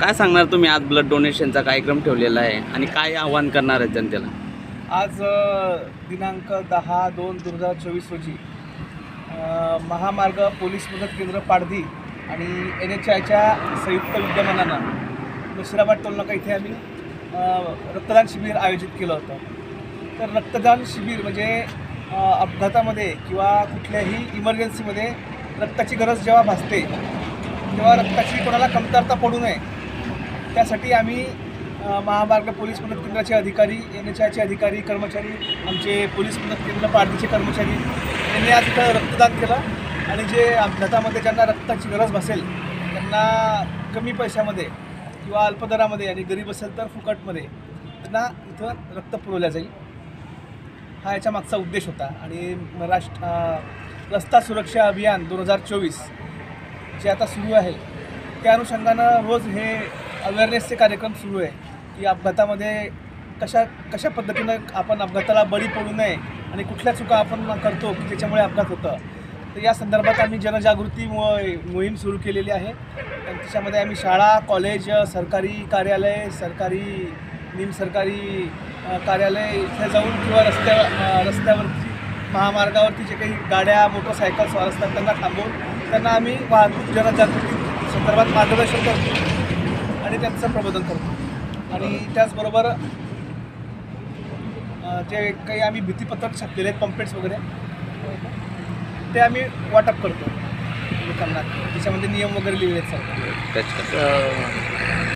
काय सांगणार तुम्ही? आज ब्लड डोनेशनचा कार्यक्रम ठेवलेला आहे आणि काय आव्हान करणार आहे जनतेला? आज दिनांक 10/2/2024 रोजी महामार्ग पोलीस मदत केंद्र पाडदी आणि NHIच्या संयुक्त विद्यमानानं नशिराबाद टोलनाका इथे आम्ही रक्तदान शिबिर आयोजित केलं होतं. तर रक्तदान शिबिर म्हणजे अपघातामध्ये किंवा कुठल्याही इमर्जन्सीमध्ये रक्ताची गरज जेव्हा भासते तेव्हा रक्ताची कोणाला कमतरता पडू नये त्यासाठी आम्ही महामार्ग पोलीस मदत केंद्राचे अधिकारी, NHIचे अधिकारी, कर्मचारी, आमचे पोलीस मदत केंद्र पाडदीचे कर्मचारी यांनी आज इथं रक्तदान केलं आणि जे अपघातामध्ये ज्यांना रक्ताची गरज भासेल त्यांना कमी पैशामध्ये किंवा अल्प दरामध्ये आणि गरीब असेल तर फुकटमध्ये त्यांना इथं रक्त पुरवलं जाईल. हा याच्या मागचा उद्देश होता. आणि रस्ता सुरक्षा अभियान 2024 जे आता सुरू आहे त्या अनुषंगानं रोज हे अवेअरनेसचे कार्यक्रम सुरू आहे की अपघातामध्ये कशा पद्धतीनं आपण अपघाताला बळी पडू नये आणि कुठल्या चुका आपण करतो की त्याच्यामुळे अपघात होतं. तर या संदर्भात आम्ही जनजागृती मोहीम सुरू केलेली आहे. त्याच्यामध्ये आम्ही शाळा, कॉलेज, सरकारी कार्यालय, निमसरकारी कार्यालय इथे जाऊन किंवा रस्त्यावरती महामार्गावरती जे काही गाड्या, मोटरसायकल स्वार असतात त्यांना थांबवून त्यांना आम्ही वाहतूक जनजागृती संदर्भात मार्गदर्शन करतो आणि त्यांचं प्रबोधन करतो. आणि त्याचबरोबर जे काही आम्ही भित्तीपत्रक छापलेले आहेत, पम्पलेट्स वगैरे ते आम्ही वाटप करतो लोकांना. त्याच्यामध्ये नियम वगैरे लिहिले आहेत सर.